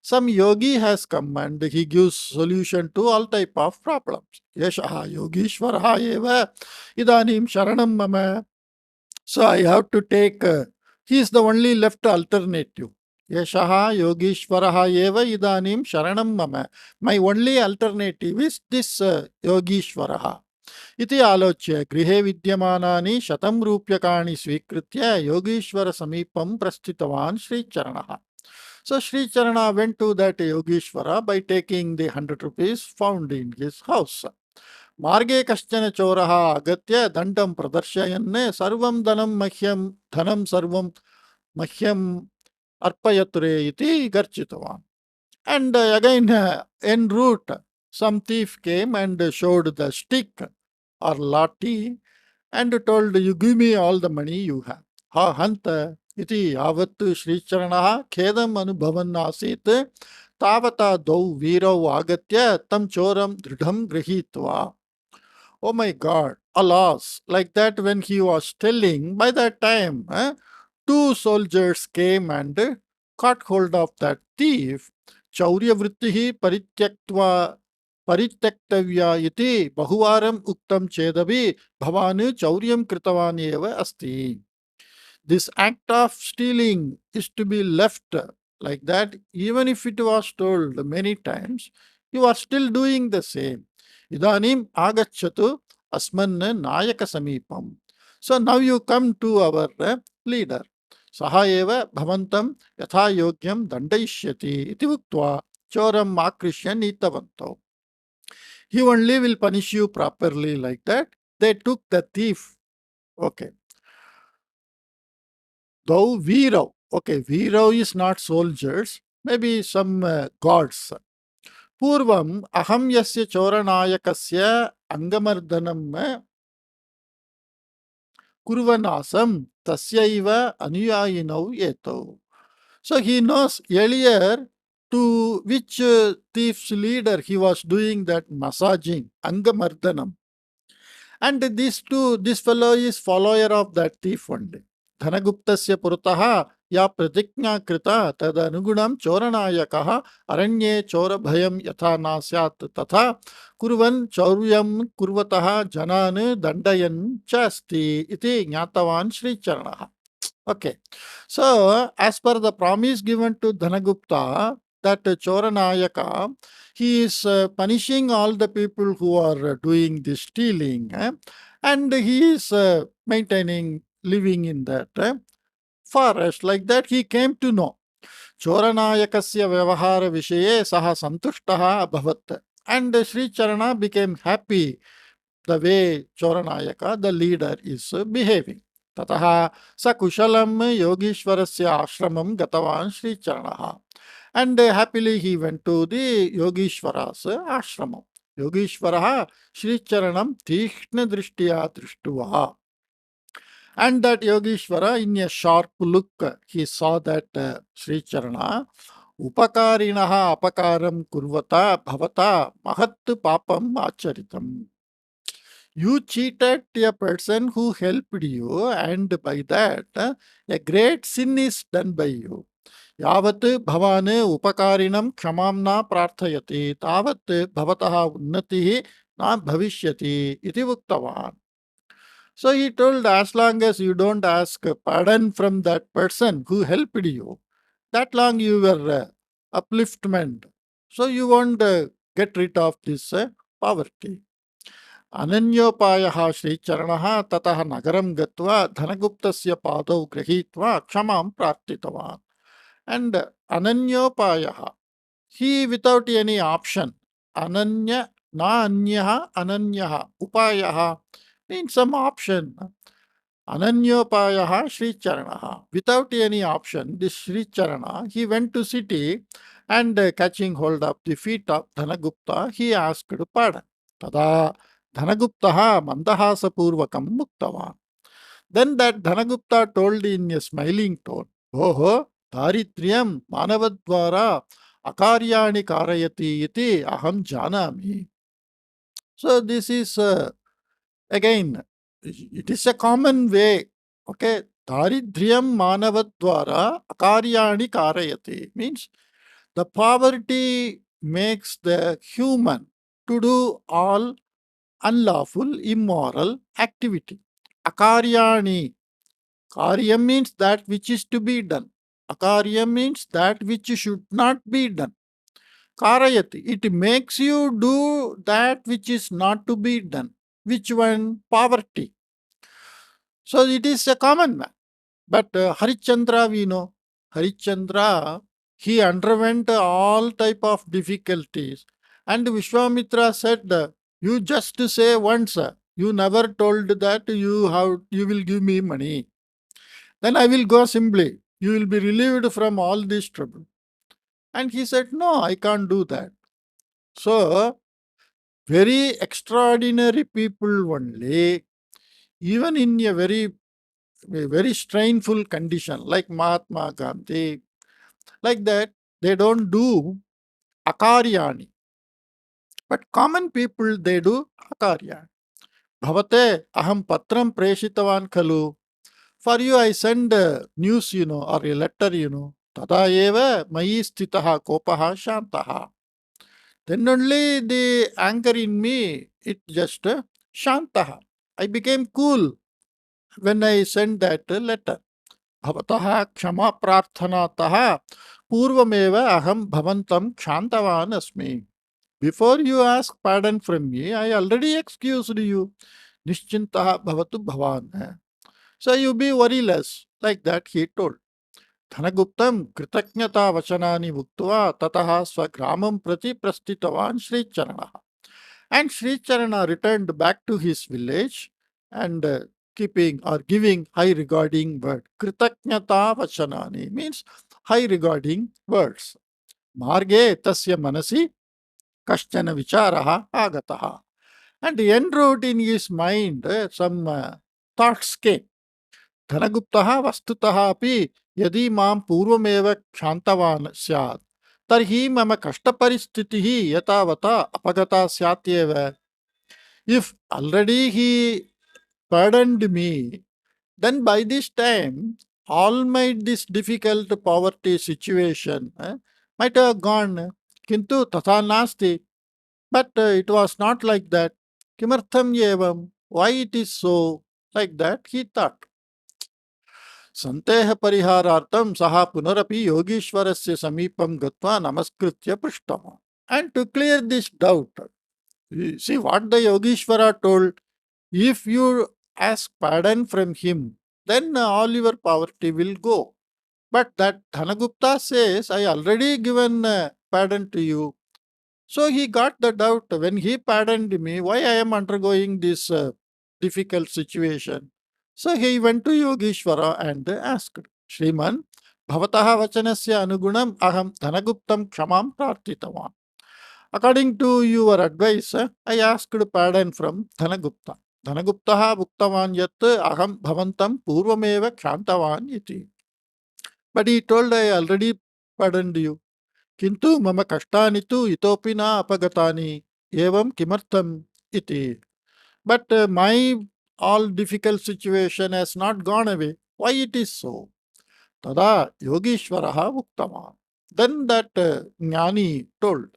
some yogi has come and he gives solution to all type of problems. Yashaha yogishvaraha eva idanim sharanam mama. So I have to take, he is the only left alternative. Yashaha yogishvaraha eva idanim sharanam mama. My only alternative is this yogishvaraha. इति आलोच्य गृहे विद्यमानानि शतं रूप्यकाणि स्वीकृत्य योगीश्वर समीपं प्रस्थितवान् श्रीचरणः. So Sri Charana went to that Yogeshwara by taking the 100 rupees found in his house. Marge kaschana choraha agatya dandam pradarshayenne sarvam dhanam sarvam mahyam arpayature iti garchitavan. And again en route some thief came and showed the stick or lati and told, you give me all the money you have. Ha hanta iti yavat Sri Charana khedam anubhavan asit Tavata dau virau agatya tam choram dridham grihitva. Oh my God, alas, like that when he was telling, by that time, two soldiers came and caught hold of that thief. Chaurya vrittihi परित्यक्तव्या इति बहुवारम् उक्तं चेदपि भवान् चौर्यं कृतवान् एव अस्ति. This act of stealing is to be left like that, even if it was told many times, you are still doing the same. Idanim agachatu asman nayaka samipam. So now you come to our leader. Saha eva bhavantam yatha yogyam dandayishyati iti uktva choram akrishya nitavanto. He only will punish you properly like that. They took the thief. Okay. Though Virav, okay, Virav is not soldiers, maybe some gods. Purvam aham yasya choranayakasya angamardhanam kurvanasam tasyaiva anuyayinau yeto. So he knows earlier to which thief's leader he was doing that massaging, angamardhanam. And this fellow is follower of that thief only. Dhanaguptasya purataha ya pratiknya krita tadanugunam choranayakaha aranye chorabhayam yatha nasyat tatha kurvan chauryam kurvataha janan dandayan chasti iti jnatavan Sri Charanaha. Okay. So, as per the promise given to Dhanagupta, that Choranayaka, he is punishing all the people who are doing this stealing, and he is maintaining, living in that forest. Like that, he came to know. Choranayakasya vyavahara vishaye saha santushtaha abhavat. And Sri Charana became happy the way Choranayaka, the leader, is behaving. Tataha sakushalam yogishwarasya ashramam gatavan Sri Charanaha. And happily he went to the Yogishwara's ashramam. Yogishwaraha Sri Charanam Tishna Drishtiya Drishtuvaha. And that Yogishwara, in a sharp look, he saw that Sri Charana Upakarinaha apakaram kurvata bhavata mahat papam acharitam. You cheated a person who helped you, and by that, a great sin is done by you. यावत् भवान् उपकारिणं क्षमां न प्रार्थयति तावत् भवतः उन्नतिः न भविष्यति इति उक्तवान्. So he told, as long as you don't ask pardon from that person who helped you, that long your upliftment. So you won't get rid of this poverty. अनन्योपायः श्रीचरणः ततः नगरं गत्वा धनगुप्तस्य पादौ गृहीत्वा क्षमां प्रार्थितवान्. And ananyopayah, he without any option. Ananya, na anyaha, ananyaha, upayaha means some option. Ananyopayah Sri Charanaha. Without any option, this Sri Charana, he went to city and catching hold of the feet of Dhanagupta, he asked pardon. Tada Dhanaguptaha mandahasa purvakam muktavan. Then that Dhanagupta told in a smiling tone, Oho, Daritriyam Manavadvara Akaryani Karayati iti aham janami. So this is again, it is a common way. Okay, Daridriyam Manavadvara Akaryani Karayati means the poverty makes the human to do all unlawful, immoral activity. Akaryani. Karyam means that which is to be done. Akaryam means that which should not be done. Karayati, it makes you do that which is not to be done. Which one? Poverty. So it is a common man. But Harichandra, we know, Harichandra, he underwent all type of difficulties. And Vishwamitra said, you just say once, you never told that you will give me money. Then I will go simply. You will be relieved from all this trouble. And he said, no, I can't do that. So, very extraordinary people only, even in a very strainful condition, like Mahatma Gandhi, like that, they don't do akaryani. But common people, they do akaryani. Bhavate aham patram preshitavan khalu. For you, I send news, or a letter, Tada eva mayi stitaha kopaha shantaha. Then only the anger in me, it just shantaha. I became cool when I sent that letter. Bhavatah kshama prarthanatah purvameva aham bhavantam kshantavan asmi. Before you ask pardon from me, I already excused you. Nischintaha bhavatu bhavan. So you be worryless. Like that he told. Dhanaguptam kritaknyata vachanani muktva tataha swagramam prati prastitavan Sri Charana. And Sri Charana returned back to his village and keeping or giving high regarding word. Kritaknyata vachanani means high regarding words. Marge tasya manasi kashchana vicharaha agataha. And en route in his mind some thoughts came. धनगुप्तः वस्तुतः अपि यदि मां पूर्वमेव क्षान्तवान् स्यात् तर्हि मम कष्टपरिस्थितिः एतावता अपगता स्यात्येव. If already he pardoned me, then by this time all my this difficult poverty situation might have gone. Kintu tatha nasti. But it was not like that. Kimartham evam. Why it is so? Like that he thought. संतेह परिहारार्थम सः पुनरपि योगीश्वरस्य समीपं गत्वा नमस्कृत्य पृष्टवान्. And to clear this doubt, see what the Yogishwara told, if you ask pardon from him, then all your poverty will go. But that Dhanagupta says, I already given pardon to you. So he got the doubt when he pardoned me, why I am undergoing this difficult situation. So he went to Yogeshwara and asked, Shriman, Bhavataha Vachanasya Anugunam Aham Dhanaguptam Kshamam Prartitavan. According to your advice, I asked pardon from Dhanagupta. Dhanaguptaha Bhuktavan Yat Aham Bhavantam Purvameva Kshantavan Iti. But he told, I already pardoned you. किंतु मम कष्टानि तु इतोपि न अपगतानि एवं किमर्थम इति. But my all difficult situation has not gone away. Why it is so? Tada Yogeshwaraha Uktaman. Then that Jnani told,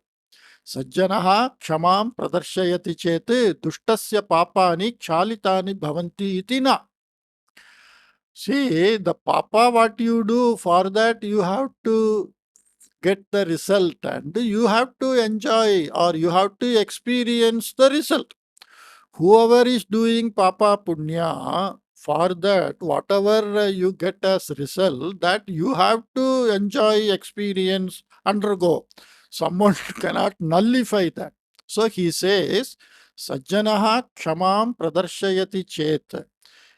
Sajjanaha kshamam pradarshayati chet dushtasya papani kshalitani bhavanti iti na. See, the papa what you do, for that you have to get the result and you have to enjoy or you have to experience the result. Whoever is doing papa punya, for that whatever you get as result, that you have to enjoy, experience, undergo. Someone cannot nullify that. So he says, Sajjanaha kshamam pradarshayati chet.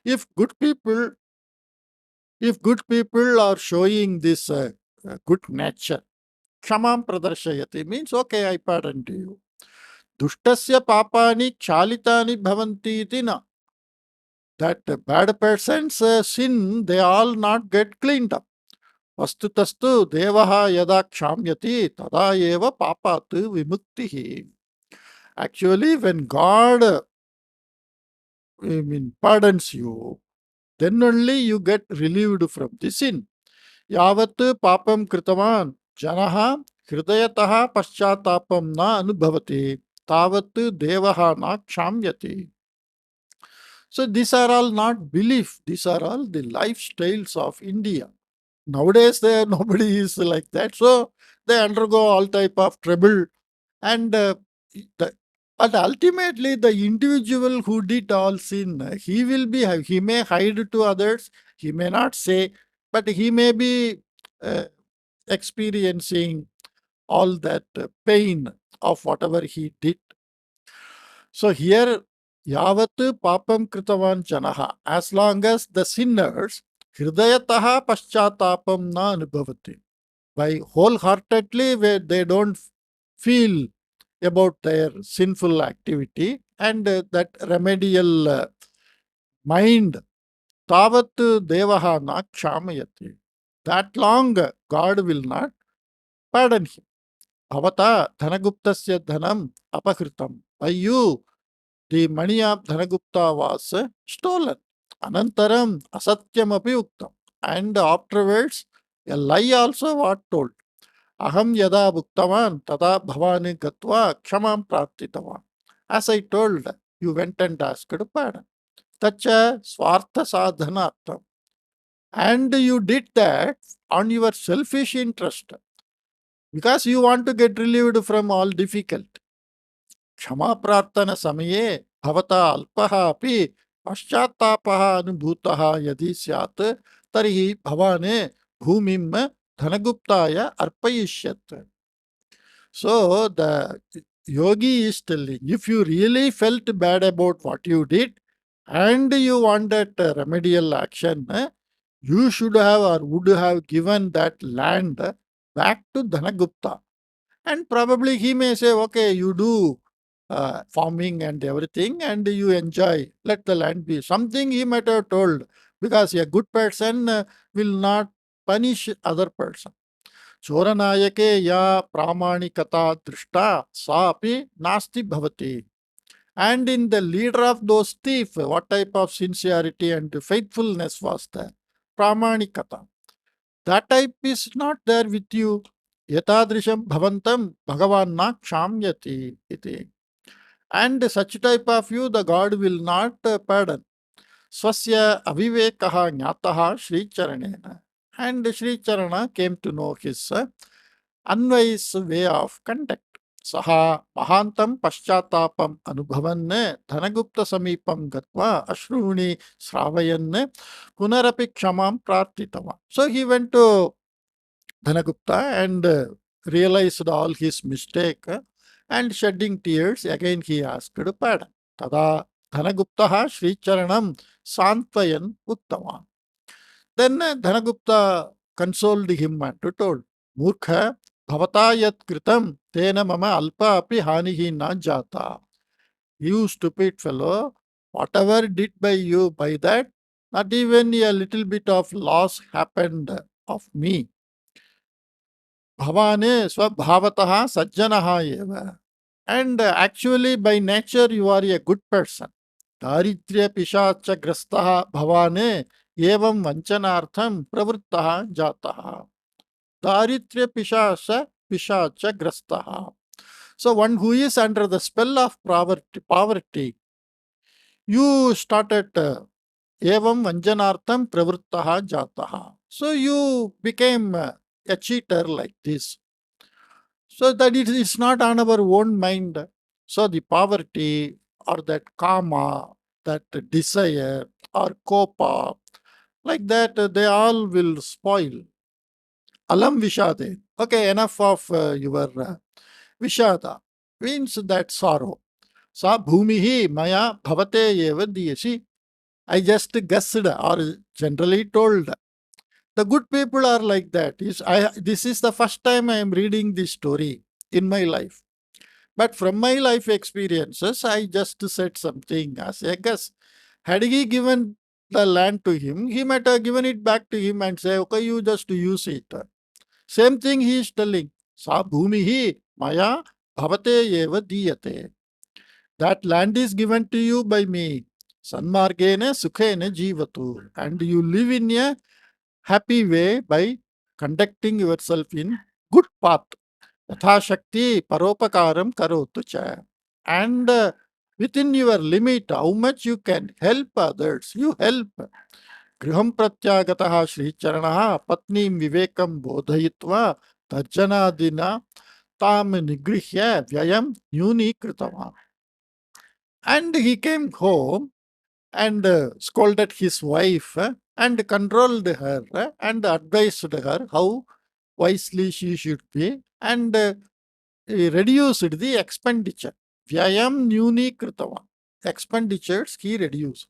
If good people, if good people are showing this good nature, kshamam pradarshayati means okay, I pardon to you. Dushtasya papani kshalitani bhavanti iti na. That bad person's sin, they all not get cleaned up. Vastutastu devaha yada kshamyati tada eva papat vimuktihi. Actually, when God pardons you, then only you get relieved from the sin. Yavat papam kritavan janaha hridayataha paschatapam na anubhavati tavat devaha na kshamyati. So these are all not belief, these are all the lifestyles of India. Nowadays there nobody is like that, so they undergo all type of trouble and the, but ultimately the individual who did all sin, he may hide to others, he may not say, but he may be uh, experiencing all that pain of whatever he did. So here, yavat papam kritavan janaha, as long as the sinners, hridayataha paschatapam na anubhavati, by wholeheartedly where they don't feel about their sinful activity and that remedial mind, tavat devaha na kshamayati. That long God will not pardon him. bhavata dhanaguptasya dhanam apahritam. By you, the money of Dhanagupta was stolen. Anantaram asatyam api uktam. And afterwards, a lie also was told. Aham yada bhuktavan tada bhavani gatva kshamam prarthitavan. As I told, you went and asked pardon. Tacha swartha sadhanartham. And you did that on your selfish interest because you want to get relieved from all difficulty. क्षमा प्रार्थना समये भवता अल्पः अपि पश्चात्तापः अनुभूतः यदि स्यात् तर्हि भवान् भूमिं धनगुप्ताय अर्पयिष्यत्. So the yogi is telling, if you really felt bad about what you did and you wanted remedial action, you should have or would have given that land back to Dhanagupta. And probably he may say, okay, you do farming and everything and you enjoy, let the land be. Something he might have told, because a good person will not punish other person. चोरनायके या प्रामाणिकता दृष्टा सा अपि नास्ति भवति. And in the leader of those thief, what type of sincerity and faithfulness was there? Pramanikata. That type is not there with you. Yatadrisham bhavantam bhagavan na kshamyati iti. And such type of you, the God will not pardon. Swasya avivekaha jnataha Sri Charanena. And Sri Charana came to know his unwise way of conduct. Saha mahantam paschatapam anubhavan dhanagupta samipam gatva ashruni sravayan punarapi kshamam prarthitavan. So he went to Dhanagupta and realized all his mistake and shedding tears again he asked pardon. Tada Dhanagupta Sri Charanam Santvayan Uttaman. Then Dhanagupta consoled him and told, Murkha bhavata yat kritam tena mama alpa api hanihi na jata. You stupid fellow, whatever did by you by that, not even a little bit of loss happened of me. Bhavane swabhavataha sajjanaha eva. And actually, by nature, you are a good person. Daridrya pishacha grastaha bhavane evam vanchanartham pravrittaha jataha. Daridrya pishacha grastaha. So, one who is under the spell of poverty, you started evam vanjanartham pravrittaha jataha. So, you became a cheater like this. So that it's not on our own mind. So the poverty or that karma, that desire or kopa, like that, they all will spoil. Alam vishade. Okay, enough of your vishada. Means that sorrow. Sa bhumihi maya bhavate eva diyasi. I just guessed or generally told. The good people are like that. This is the first time I am reading this story in my life. But from my life experiences, I just said something as a guess. Had he given the land to him, he might have given it back to him and say, okay, you just use it. Same thing he is telling. Sa bhumihi maya bhavate eva diyate. That land is given to you by me. Sanmargene sukhene jivatu. And you live in a happy way by conducting yourself in good path. Yathashakti paropakaram karotu cha. And within your limit, how much you can help others, you help. Griham pratyagataha Sri Charanaha patnim vivekam bodhayitva tarjanadina tam nigrihya vyayam nyuni kritava. And he came home and scolded his wife and controlled her and advised her how wisely she should be and reduced the expenditure. Vyayam nyuni kritava. Expenditures he reduced.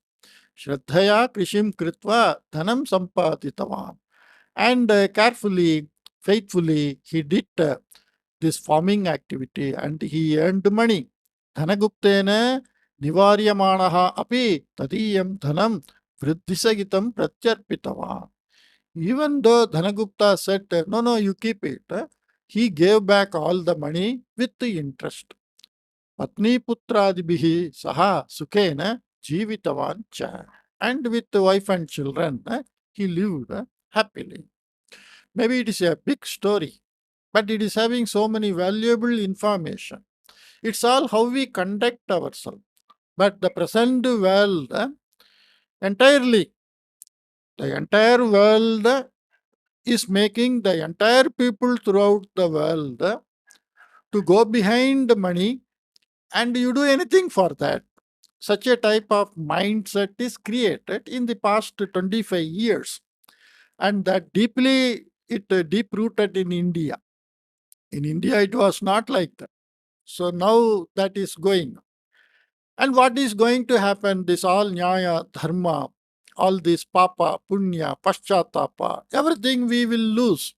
Shraddhaya krishim kritva dhanam sampaditavan. And carefully, faithfully, he did this farming activity and he earned money. Dhanaguptena nivaryamanaha api tadiyam dhanam vriddhisagitam pratyarpitavan. Even though Dhanagupta said, no, you keep it. he gave back all the money with the interest. Patni putradibihi saha sukhena jeevitavan cha. And with the wife and children, he lived happily. Maybe it is a big story, but it is having so many valuable information. It's all how we conduct ourselves. But the present world, entirely, the entire world is making the entire people throughout the world to go behind the money, and you do anything for that. Such a type of mindset is created in the past 25 years, and that deep rooted in India. In India, it was not like that. So now that is going. And what is going to happen? This all nyaya, dharma, all this papa, punya, paschatapa, everything we will lose.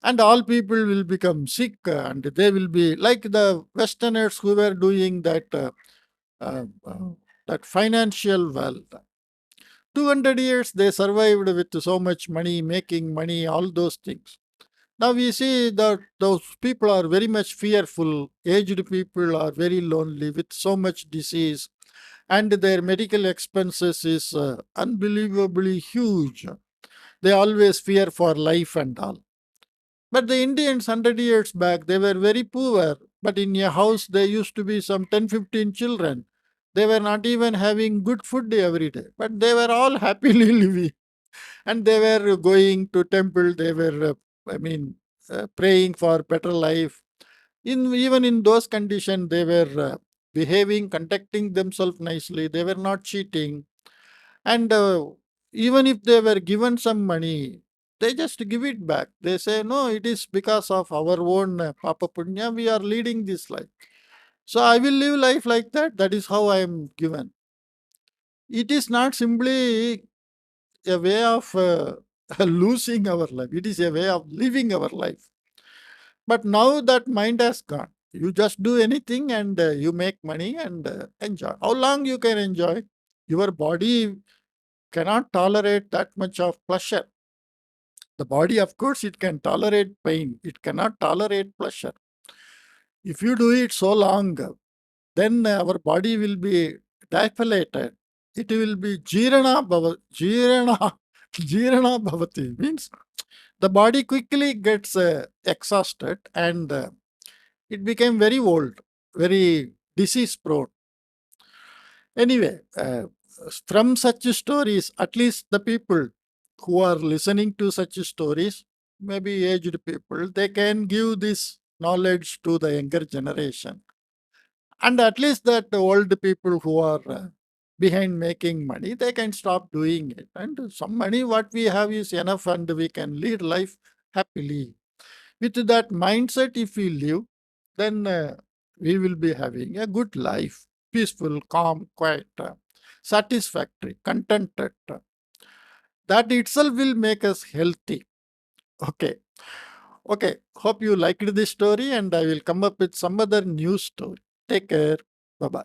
And all people will become sick, and they will be like the Westerners who were doing uh, uh, that financial wealth. 200 years they survived with so much money, making money, all those things. Now we see that those people are very much fearful. Aged people are very lonely with so much disease, and their medical expenses is unbelievably huge. They always fear for life and all. But the Indians 100 years back, they were very poor. But in a house, there used to be some 10, 15 children. They were not even having good food every day. But they were all happily living. And they were going to temple. They were, praying for better life. Even in those conditions, they were behaving, conducting themselves nicely. They were not cheating. And even if they were given some money, they just give it back. They say, no, it is because of our own Papa Punya, we are leading this life. So I will live life like that. That is how I am given. It is not simply a way of losing our life, it is a way of living our life. But now that mind has gone. You just do anything and you make money and enjoy. How long you can enjoy? Your body cannot tolerate that much of pleasure. The body, of course, it can tolerate pain. It cannot tolerate pleasure. If you do it so long, then our body will be dilated. It will be jirana bhavati. Means the body quickly gets exhausted, and it became very old, very disease prone. Anyway, from such stories, at least the people who are listening to such stories, maybe aged people, they can give this knowledge to the younger generation. And at least that old people who are behind making money, they can stop doing it. And some money, what we have is enough, and we can lead life happily. With that mindset, if we live, then we will be having a good life, peaceful, calm, quiet, satisfactory, contented. That itself will make us healthy. Okay. Okay. Hope you liked this story, and I will come up with some other new story. Take care. Bye bye.